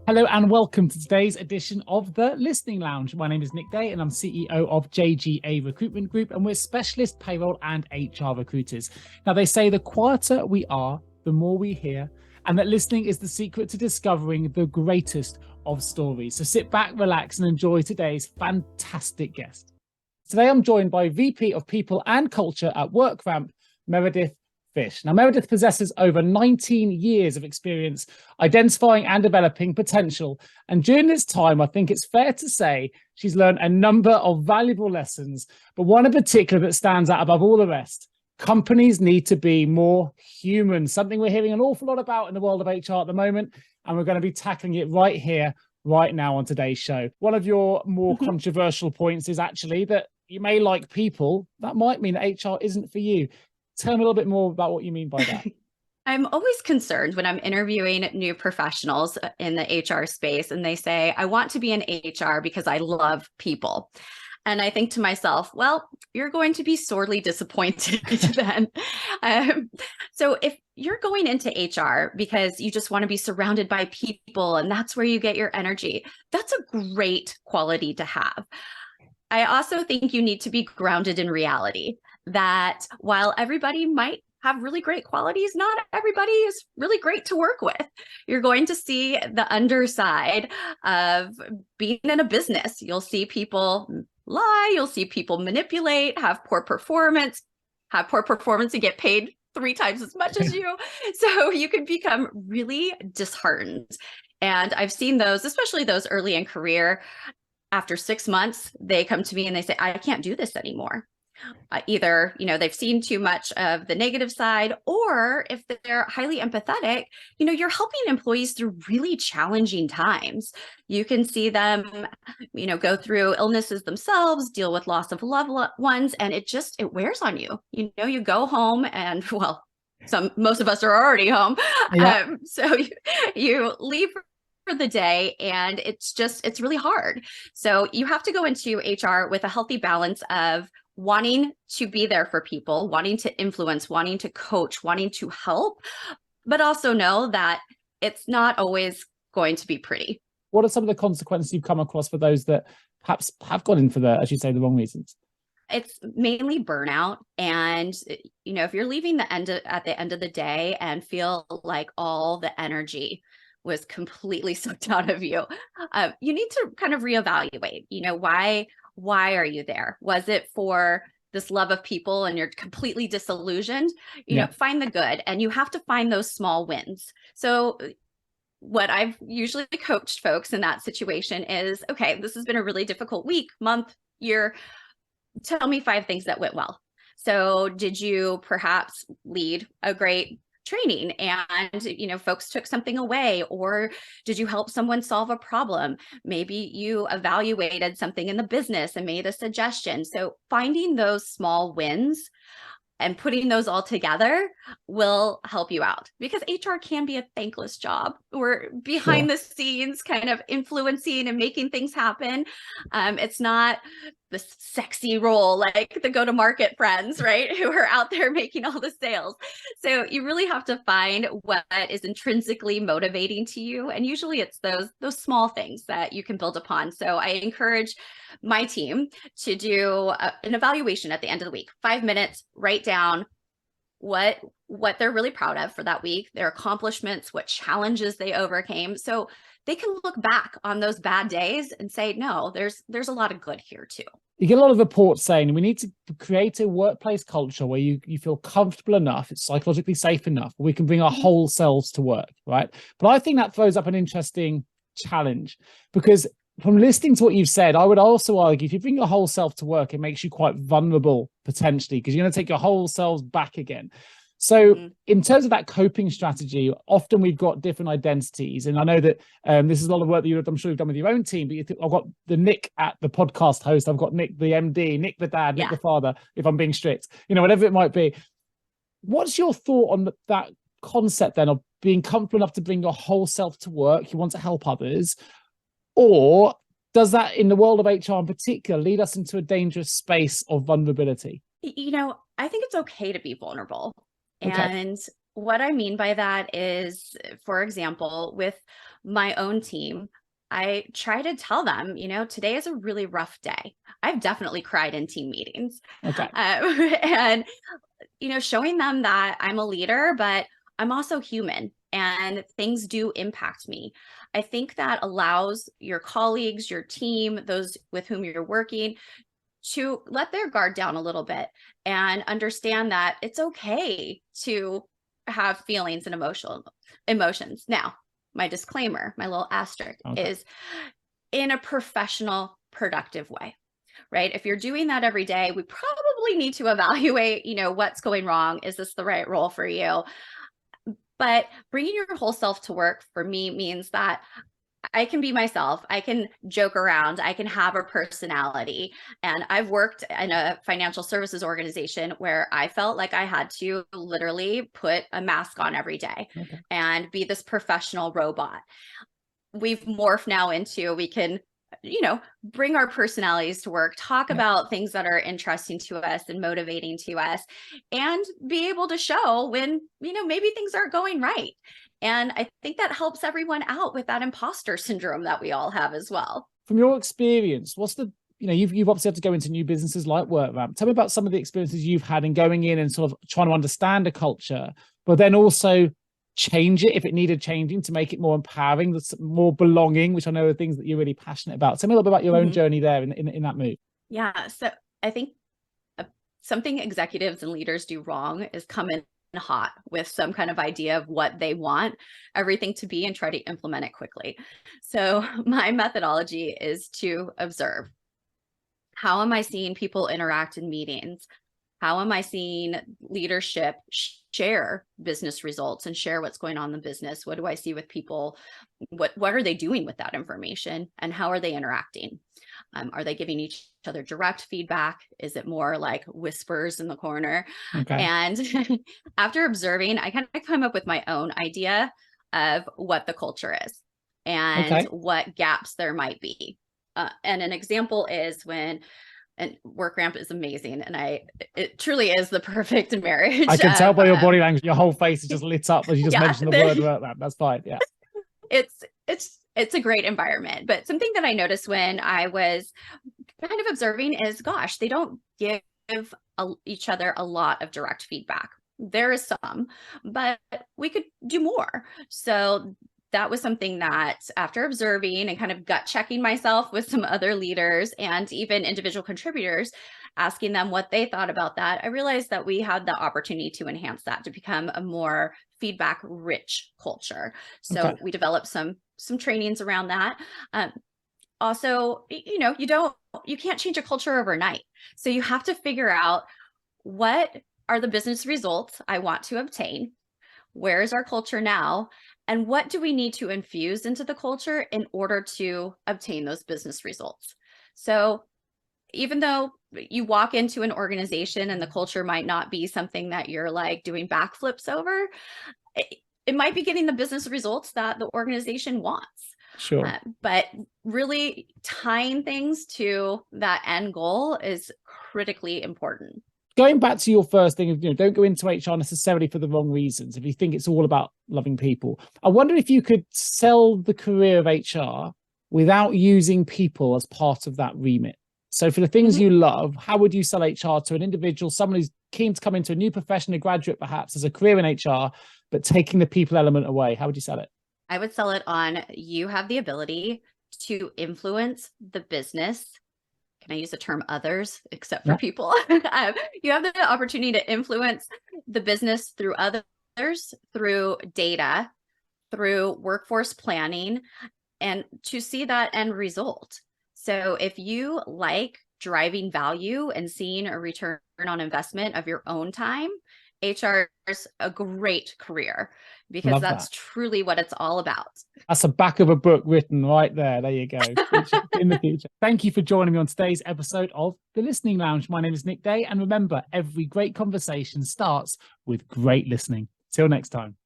Hello and welcome to today's edition of the Listening Lounge. My name is Nick Day and I'm CEO of JGA Recruitment Group, and we're specialist payroll and HR recruiters. Now, they say the quieter we are, the more we hear, and that listening is the secret to discovering the greatest of stories. So sit back, relax, and enjoy today's fantastic guest. Today, I'm joined by VP of People and Culture at Workramp, Meredith. Now, Meredith possesses over 19 years of experience identifying and developing potential. And during this time, I think it's fair to say she's learned a number of valuable lessons, but one in particular that stands out above all the rest. Companies need to be more human, something we're hearing an awful lot about in the world of HR at the moment. And we're going to be tackling it right here, right now on today's show. One of your more controversial points is actually that you may like people. That might mean that HR isn't for you. Tell me a little bit more about what you mean by that. I'm always concerned when I'm interviewing new professionals in the HR space and they say, I want to be in HR because I love people. And I think to myself, well, you're going to be sorely disappointed then. So if you're going into HR because you just want to be surrounded by people and that's where you get your energy, that's a great quality to have. I also think you need to be grounded in reality, that while everybody might have really great qualities, not everybody is really great to work with. You're going to see the underside of being in a business. You'll see people lie, you'll see people manipulate, have poor performance and get paid 3 times as much as you. So you can become really disheartened. And I've seen those, especially those early in career. After 6 months, they come to me and they say, I can't do this anymore. Either, they've seen too much of the negative side, or if they're highly empathetic, you're helping employees through really challenging times. You can see them, go through illnesses themselves, deal with loss of loved ones, and it wears on you. You go home and, well, most of us are already home. Yeah. So you leave for the day and it's really hard. So you have to go into HR with a healthy balance of wanting to be there for people, wanting to influence, wanting to coach, wanting to help, but also know that it's not always going to be pretty. What are some of the consequences you've come across for those that perhaps have gone in for the, as you say, the wrong reasons? It's mainly burnout. And, if you're leaving at the end of the day and feel like all the energy was completely sucked out of you, you need to kind of reevaluate, why are you there? Was it for this love of people and you're completely disillusioned? Find the good, and you have to find those small wins. So what I've usually coached folks in that situation is, okay, this has been a really difficult week, month, year. Tell me 5 things that went well. So did you perhaps lead a great training and folks took something away? Or did you help someone solve a problem? Maybe you evaluated something in the business and made a suggestion. So finding those small wins and putting those all together will help you out, because HR can be a thankless job. We're behind the scenes kind of influencing and making things happen. It's not this sexy role like the go-to-market friends, right, who are out there making all the sales. So you really have to find what is intrinsically motivating to you. And usually it's those small things that you can build upon. So I encourage my team to do an evaluation at the end of the week, 5 minutes, write down what they're really proud of for that week, their accomplishments, what challenges they overcame. So they can look back on those bad days and say, no, there's a lot of good here too. You get a lot of reports saying we need to create a workplace culture where you feel comfortable enough, it's psychologically safe enough, we can bring our whole selves to work, right? But I think that throws up an interesting challenge, because from listening to what you've said, I would also argue if you bring your whole self to work, it makes you quite vulnerable potentially, because you're going to take your whole selves back again. So in terms of that coping strategy, often we've got different identities. And I know that this is a lot of work that I'm sure you've done with your own team, but I've got the Nick at the podcast host, I've got Nick, the MD, Nick, the dad, Nick, the father, if I'm being strict, whatever it might be. What's your thought on that concept then of being comfortable enough to bring your whole self to work? You want to help others, or does that in the world of HR in particular lead us into a dangerous space of vulnerability? I think it's okay to be vulnerable. Okay. And what I mean by that is, for example, with my own team, I try to tell them, today is a really rough day. I've definitely cried in team meetings. Okay. And, showing them that I'm a leader, but I'm also human and things do impact me. I think that allows your colleagues, your team, those with whom you're working, to let their guard down a little bit and understand that it's okay to have feelings and emotions. Now, my disclaimer, my little asterisk is in a professional, productive way, right? If you're doing that every day, we probably need to evaluate, what's going wrong. Is this the right role for you? But bringing your whole self to work for me means that I can be myself. I can joke around. I can have a personality. And I've worked in a financial services organization where I felt like I had to literally put a mask on every day and be this professional robot. We've morphed now into, we can, bring our personalities to work, talk about things that are interesting to us and motivating to us, and be able to show when, maybe things aren't going right. And I think that helps everyone out with that imposter syndrome that we all have as well. From your experience, what's the, you've obviously had to go into new businesses like Workramp. Tell me about some of the experiences you've had in going in and sort of trying to understand a culture, but then also change it if it needed changing to make it more empowering, more belonging, which I know are things that you're really passionate about. Tell me a little bit about your own journey there in that move. Yeah. So I think something executives and leaders do wrong is come in hot with some kind of idea of what they want everything to be and try to implement it quickly. So my methodology is to observe. How am I seeing people interact in meetings? How am I seeing leadership share business results and share what's going on in the business? What do I see with people? What are they doing with that information? And how are they interacting? Are they giving each other direct feedback? Is it more like whispers in the corner? And after observing, I kind of come up with my own idea of what the culture is and what gaps there might be. And an example is and Workramp is amazing. And it truly is the perfect marriage. I can tell by your body language, your whole face is just lit up as you just mentioned the word Workramp. That's fine. Yeah. It's a great environment. But something that I noticed when I was kind of observing is, gosh, they don't give each other a lot of direct feedback. There is some, but we could do more. So that was something that after observing and kind of gut checking myself with some other leaders and even individual contributors, asking them what they thought about that, I realized that we had the opportunity to enhance that to become a more feedback rich culture. So we developed some trainings around that. Also, you can't change a culture overnight. So you have to figure out what are the business results I want to obtain? Where is our culture now? And what do we need to infuse into the culture in order to obtain those business results? So even though you walk into an organization and the culture might not be something that you're like doing backflips over, it might be getting the business results that the organization wants. Sure. But really tying things to that end goal is critically important. Going back to your first thing of, don't go into HR necessarily for the wrong reasons. If you think it's all about loving people, I wonder if you could sell the career of HR without using people as part of that remit. So for the things you love, how would you sell HR to an individual, someone who's keen to come into a new profession, a graduate perhaps, as a career in HR, but taking the people element away? How would you sell it? I would sell it on, you have the ability to influence the business. Can I use the term others, except for people? You have the opportunity to influence the business through others, through data, through workforce planning, and to see that end result. So if you like driving value and seeing a return on investment of your own time, HR is a great career because that's truly what it's all about. That's the back of a book written right there. There you go. In the future. Thank you for joining me on today's episode of The Listening Lounge. My name is Nick Day. And remember, every great conversation starts with great listening. Till next time.